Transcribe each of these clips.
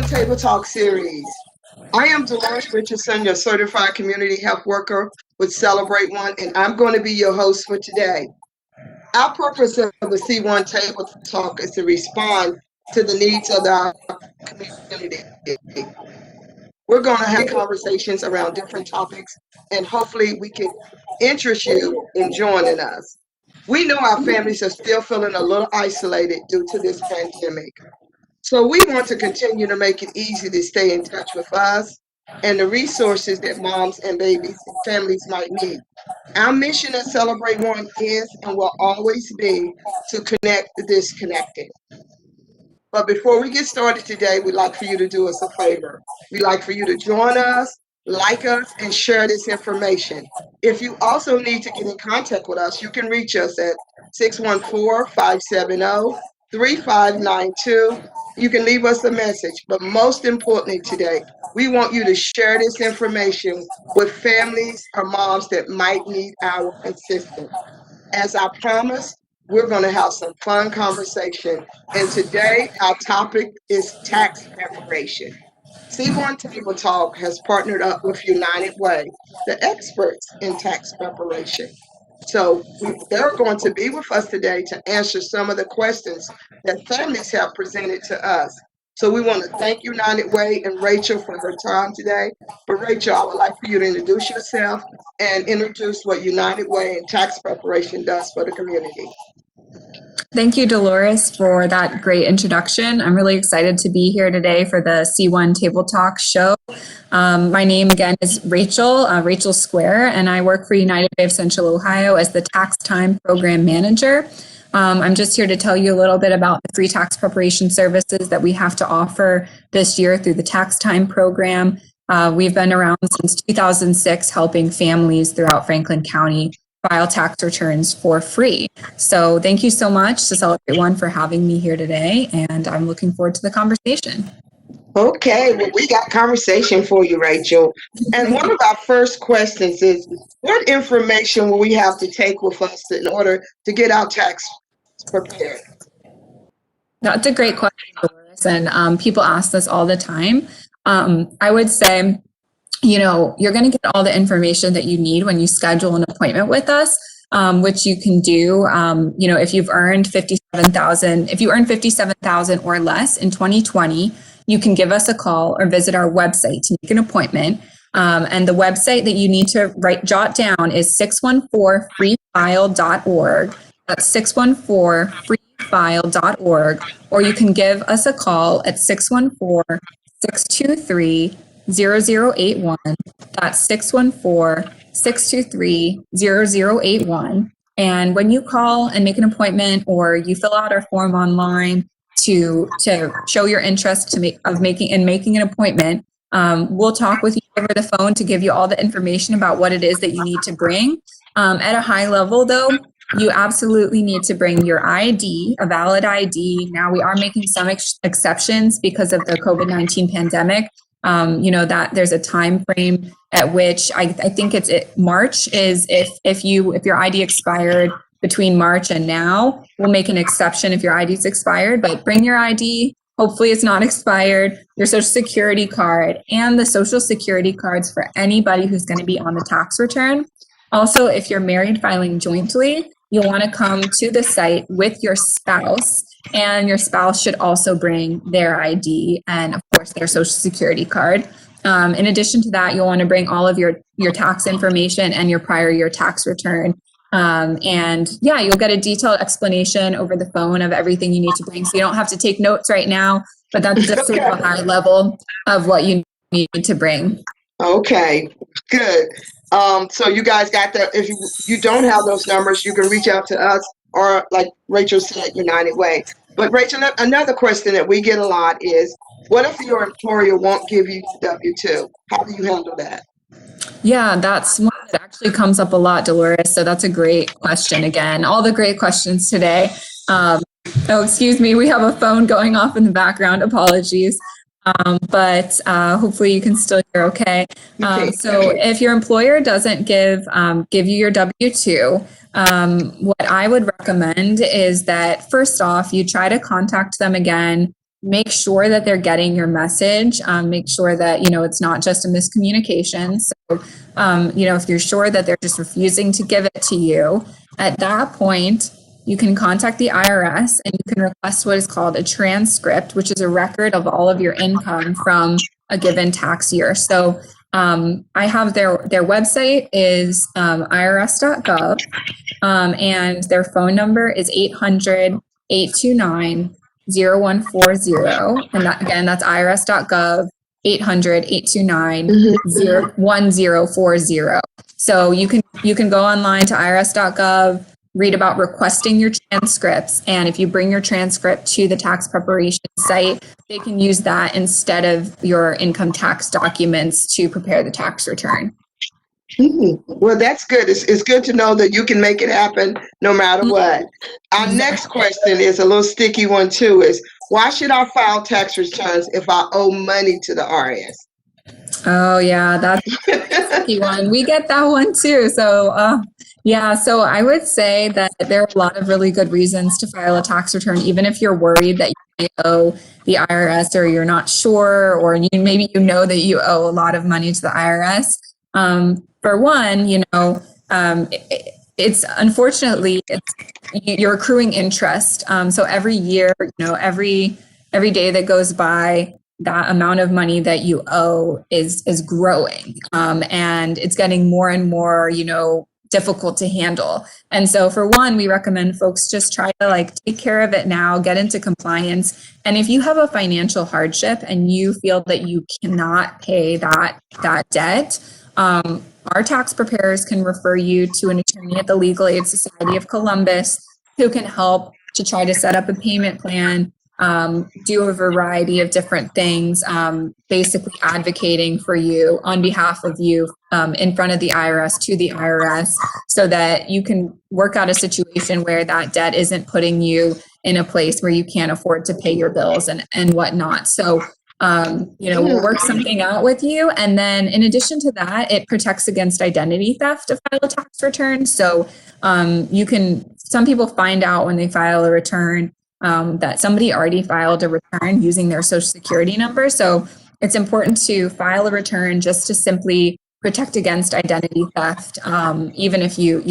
Table Talk series. I am Delores Richardson, your certified community health worker with CelebrateOne, and I'm going to be your host for today. Our purpose of the C1 Table Talk is to respond to the needs of our community. We're going to have conversations around different topics, and hopefully we can interest you in joining us. We know our families are still feeling a little isolated due to this pandemic. So we want to continue to make it easy to stay in touch with us and the resources that moms and babies and families might need. Our mission at Celebrate One is and will always be to connect the disconnected. But before we get started today, we'd like for you to do us a favor. We'd like for you to join us, like us, and share this information. If you also need to get in contact with us, you can reach us at 614-570-3592. You can leave us a message. But most importantly today, we want you to share this information with families or moms that might need our assistance. As I promised, we're going to have some fun conversation. And today, our topic is tax preparation. C1 Table Talk has partnered up with United Way, the experts in tax preparation. So they're going to be with us today to answer some of the questions that families have presented to us. So we want to thank United Way and Rachel for her time today. But Rachel, I would like for you to introduce yourself and introduce what United Way and tax preparation does for the community. Thank you, Delores, for that great introduction. I'm really excited to be here today for the C1 Table Talk show. My name again is Rachel Skwerer, and I work for United Way of Central Ohio as the Tax Time Program Manager. I'm just here to tell you a little bit about the free tax preparation services that we have to offer this year through the Tax Time Program. We've been around since 2006 helping families throughout Franklin County file tax returns for free. So thank you so much to CelebrateOne for having me here today, and I'm looking forward to the conversation. Okay, well, we got conversation for you, Rachel. And one of our first questions is, what information will we have to take with us in order to get our tax prepared? That's a great question, Dolores, and people ask this all the time. I would say, you're going to get all the information that you need when you schedule an appointment with us, which you can do, if you've earned $57,000 or less in 2020, you can give us a call or visit our website to make an appointment. And the website that you need to jot down is 614freefile.org. That's 614freefile.org, or you can give us a call at 614-623-0081. That's 614-623-0081. And when you call and make an appointment, or you fill out our form online to show your interest in making an appointment, we'll talk with you over the phone to give you all the information about what it is that you need to bring. At a high level, though, you absolutely need to bring your ID, a valid ID. Now, we are making some exceptions because of the COVID-19 pandemic. That there's a time frame at which I think March is if your ID expired between March and now, we'll make an exception if your ID is expired, but bring your ID. Hopefully it's not expired, your social security card, and the social security cards for anybody who's going to be on the tax return. Also, if you're married filing jointly, you'll want to come to the site with your spouse, and your spouse should also bring their ID and, of course, their social security card. In addition to that, you'll want to bring all of your tax information and your prior year tax return. You'll get a detailed explanation over the phone of everything you need to bring. So you don't have to take notes right now, but that's just sort of a high level of what you need to bring. Okay, good. So you guys got that. If you don't have those numbers, you can reach out to us, or like Rachel said, United Way. But Rachel, another question that we get a lot is, what if your employer won't give you W-2? How do you handle that? Yeah, that's one that actually comes up a lot, Delores. So that's a great question. Again, all the great questions today. Excuse me, we have a phone going off in the background. Apologies. But hopefully you can still hear okay. So if your employer doesn't give you your W-2, what I would recommend is that first off, you try to contact them again make sure that they're getting your message. Make sure that, it's not just a miscommunication. So, if you're sure that they're just refusing to give it to you, at that point, you can contact the IRS and you can request what is called a transcript, which is a record of all of your income from a given tax year. So I have their website is irs.gov, and their phone number is 800-829-0140. And that's irs.gov, 800-829-1040. So you can go online to irs.gov, read about requesting your transcripts. And if you bring your transcript to the tax preparation site, they can use that instead of your income tax documents to prepare the tax return. Well, that's good. It's good to know that you can make it happen no matter what. Our next question is a little sticky one too, is why should I file tax returns if I owe money to the IRS? Oh yeah, that's a sticky one. We get that one too. So so I would say that there are a lot of really good reasons to file a tax return, even if you're worried that you may owe the IRS or you're not sure, or maybe you know that you owe a lot of money to the IRS. For one, it's unfortunately you're accruing interest. So every year, every day that goes by, that amount of money that you owe is growing, and it's getting more and more, difficult to handle. And so for one, we recommend folks just try to take care of it now, get into compliance. And if you have a financial hardship and you feel that you cannot pay that debt, our tax preparers can refer you to an attorney at the Legal Aid Society of Columbus who can help to try to set up a payment plan, do a variety of different things, basically advocating for you on behalf of you in front of the IRS to the IRS, so that you can work out a situation where that debt isn't putting you in a place where you can't afford to pay your bills and whatnot. So we'll work something out with you. And then in addition to that, it protects against identity theft to file a tax return. So some people find out when they file a return that somebody already filed a return using their social security number. So it's important to file a return just to simply protect against identity theft, even if you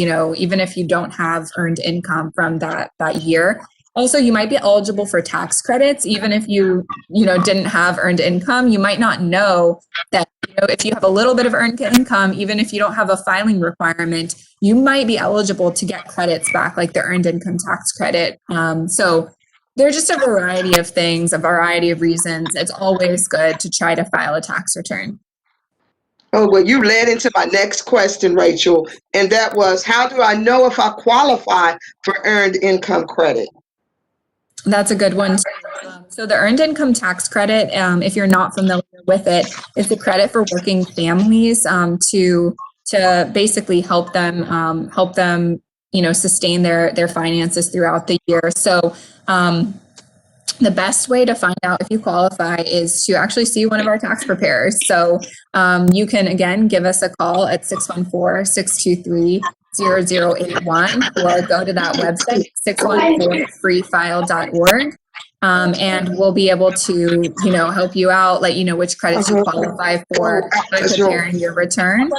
don't have earned income from that year. Also, you might be eligible for tax credits, even if you didn't have earned income. You might not know that if you have a little bit of earned income, even if you don't have a filing requirement, you might be eligible to get credits back, like the earned income tax credit. So there's just a variety of things, a variety of reasons. It's always good to try to file a tax return. Oh, well, you led into my next question, Rachel, and that was, how do I know if I qualify for earned income credit? That's a good one too. So the earned income tax credit, if you're not familiar with it, is the credit for working families to basically help them sustain their finances throughout the year. So the best way to find out if you qualify is to actually see one of our tax preparers. So you can, again, give us a call at 614-623-0081 or go to that website, 614freefile.org. And we'll be able to, help you out, let you know which credits you qualify for by preparing your return.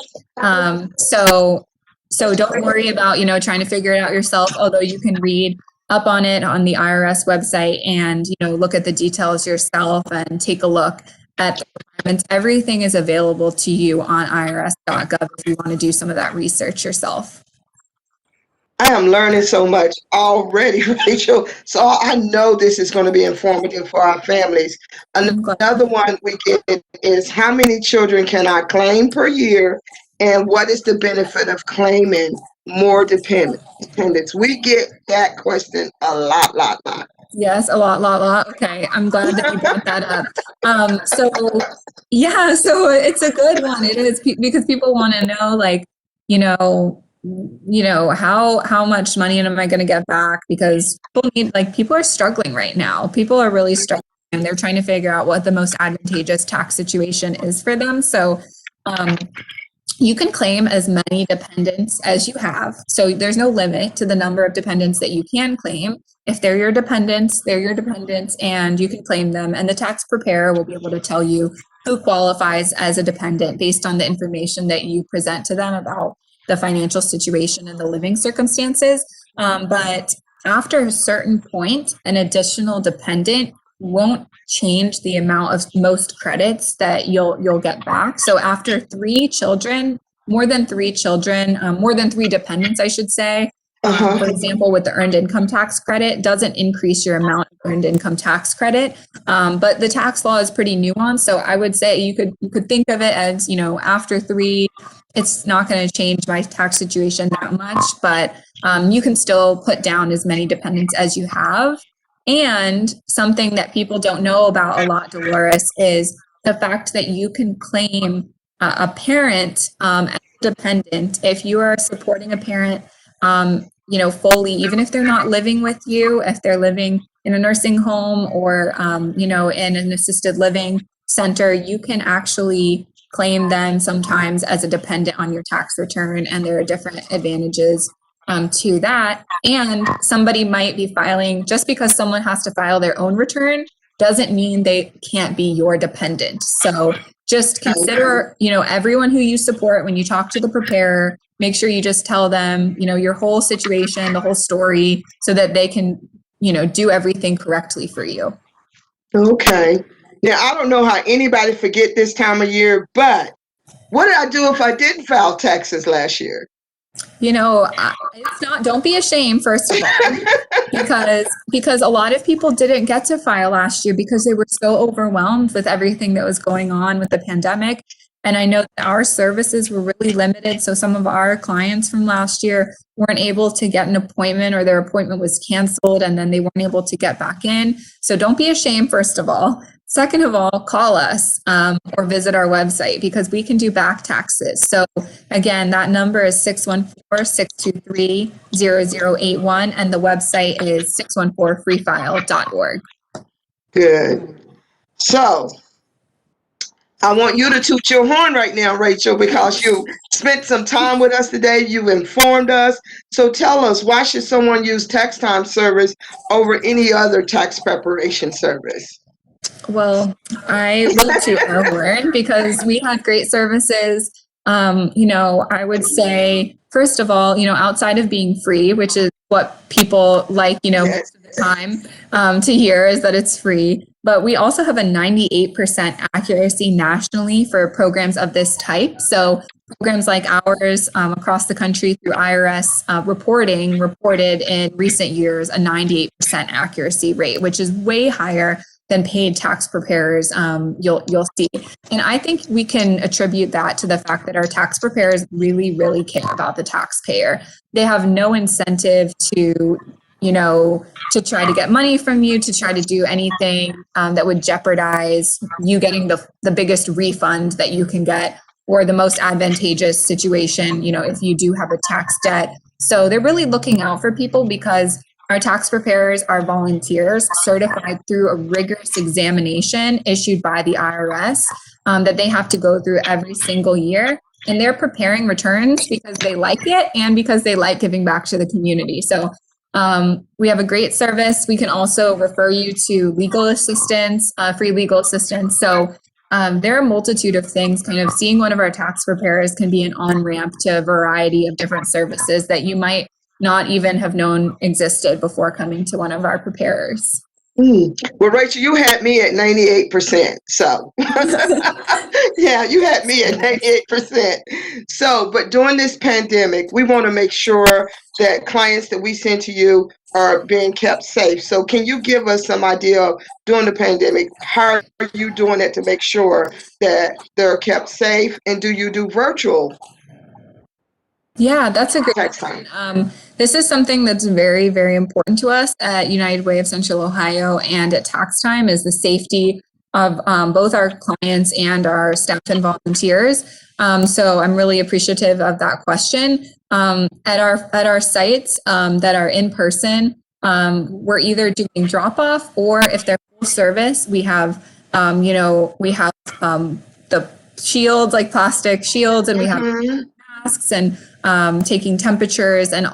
So don't worry about, trying to figure it out yourself, although you can read up on it on the IRS website and, look at the details yourself and take a look at the requirements. Everything is available to you on irs.gov if you want to do some of that research yourself. I am learning so much already, Rachel. So I know this is going to be informative for our families. Another one we get is, how many children can I claim per year? And what is the benefit of claiming more dependents? We get that question a lot. Yes, a lot. Okay, I'm glad that you brought that up. So it's a good one. It is because people want to know, how much money am I going to get back? Because people are struggling right now. People are really struggling, and they're trying to figure out what the most advantageous tax situation is for them. So you can claim as many dependents as you have. So there's no limit to the number of dependents that you can claim. If they're your dependents, and you can claim them. And the tax preparer will be able to tell you who qualifies as a dependent based on the information that you present to them about the financial situation and the living circumstances. But after a certain point, an additional dependent won't change the amount of most credits that you'll get back. So after 3 children, more than 3 dependents, I should say, for example, with the earned income tax credit, doesn't increase your amount of earned income tax credit. But the tax law is pretty nuanced. So I would say you could think of it as, after 3, it's not going to change my tax situation that much, but you can still put down as many dependents as you have. And something that people don't know about a lot, Dolores, is the fact that you can claim a parent as a dependent if you are supporting a parent, fully, even if they're not living with you, if they're living in a nursing home or, in an assisted living center, you can actually claim them sometimes as a dependent on your tax return, and there are different advantages to that. And somebody might be filing, just because someone has to file their own return doesn't mean they can't be your dependent. So just consider, everyone who you support when you talk to the preparer, make sure you just tell them, your whole situation, the whole story, so that they can, do everything correctly for you. Okay. Now, I don't know how anybody forget this time of year, but what did I do if I didn't file taxes last year? It's not, don't be ashamed, first of all, because a lot of people didn't get to file last year because they were so overwhelmed with everything that was going on with the pandemic. And I know that our services were really limited. So some of our clients from last year weren't able to get an appointment, or their appointment was canceled and then they weren't able to get back in. So don't be ashamed, first of all. Second of all, call us or visit our website, because we can do back taxes. So again, that number is 614-623-0081, and the website is 614freefile.org. Good. So I want you to toot your horn right now, Rachel, because you spent some time with us today. You've informed us. So tell us, why should someone use tax time service over any other tax preparation service? Well, I will toot our horn because we had great services. I would say, first of all, outside of being free, which is what people like, most of the time to hear, is that it's free. But we also have a 98% accuracy nationally for programs of this type. So programs like ours across the country through IRS reporting reported in recent years a 98% accuracy rate, which is way higher than paid tax preparers you'll see. And I think we can attribute that to the fact that our tax preparers really, really care about the taxpayer. They have no incentive to try to get money from you, to try to do anything that would jeopardize you getting the biggest refund that you can get, or the most advantageous situation, if you do have a tax debt. So they're really looking out for people, because our tax preparers are volunteers certified through a rigorous examination issued by the IRS that they have to go through every single year. And they're preparing returns because they like it and because they like giving back to the community. So we have a great service. We can also refer you to legal assistance, free legal assistance. So there are a multitude of things. Kind of seeing one of our tax preparers can be an on-ramp to a variety of different services that you might not even have known existed before coming to one of our preparers. Well, Rachel, you had me at 98%. So, yeah, you had me at 98%. So, but during this pandemic, we want to make sure that clients that we send to you are being kept safe. So, can you give us some idea of, during the pandemic, how are you doing it to make sure that they're kept safe? And do you do virtual? Yeah, that's a great question. This is something that's very, very important to us at United Way of Central Ohio and at Tax Time, is the safety of both our clients and our staff and volunteers. So I'm really appreciative of that question. At our sites that are in person, we're either doing drop off, or if they're full service, we have the shields, like plastic shields, and we have Mhm. masks and taking temperatures and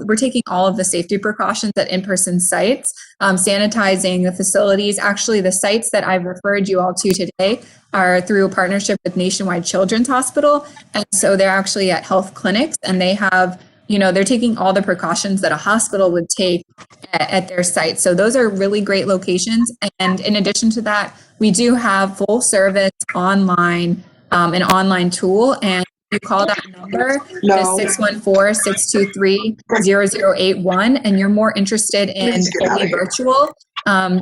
we're taking all of the safety precautions at in-person sites, sanitizing the facilities. Actually, the sites that I've referred you all to today are through a partnership with Nationwide Children's Hospital. And so they're actually at health clinics, and they have, they're taking all the precautions that a hospital would take at their site. So those are really great locations. And in addition to that, we do have full service online, an online tool, and you call that number, No. is 614-623-0081, and you're more interested in Please get out fully of here. virtual,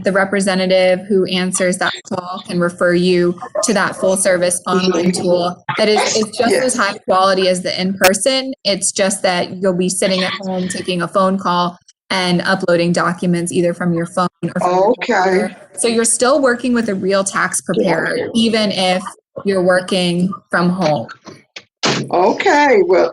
the representative who answers that call can refer you to that full service online tool that is just as high quality as the in-person. It's just that you'll be sitting at home taking a phone call and uploading documents either from your phone or from your computer. So you're still working with a real tax preparer, even if you're working from home. Okay, well,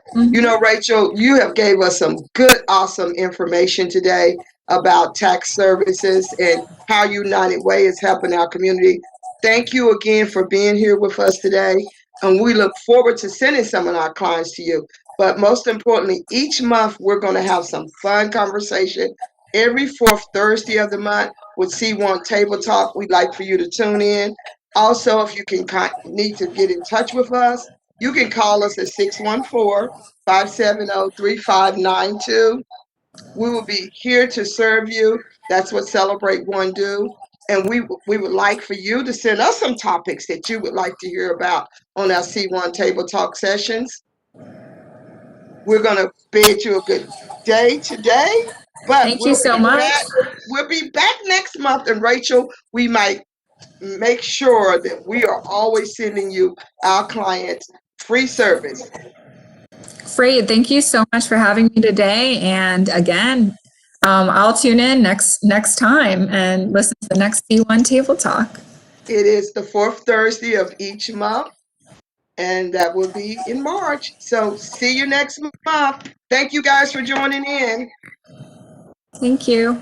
Rachel, you have gave us some good, awesome information today about tax services and how United Way is helping our community. Thank you again for being here with us today, and we look forward to sending some of our clients to you. But most importantly, each month we're going to have some fun conversation every fourth Thursday of the month with C1 Table Talk. We'd like for you to tune in. Also, if you need to get in touch with us, you can call us at 614-570-3592. We will be here to serve you. That's what CelebrateOne do. And we would like for you to send us some topics that you would like to hear about on our C1 Table Talk sessions. We're going to bid you a good day today. But Thank you so much. We'll be back next month. And Rachel, we might make sure that we are always sending you, our clients, free service. Great. Thank you so much for having me today. And again, I'll tune in next time and listen to the next C1 Table Talk. It is the fourth Thursday of each month, and that will be in March. So see you next month. Thank you guys for joining in. Thank you.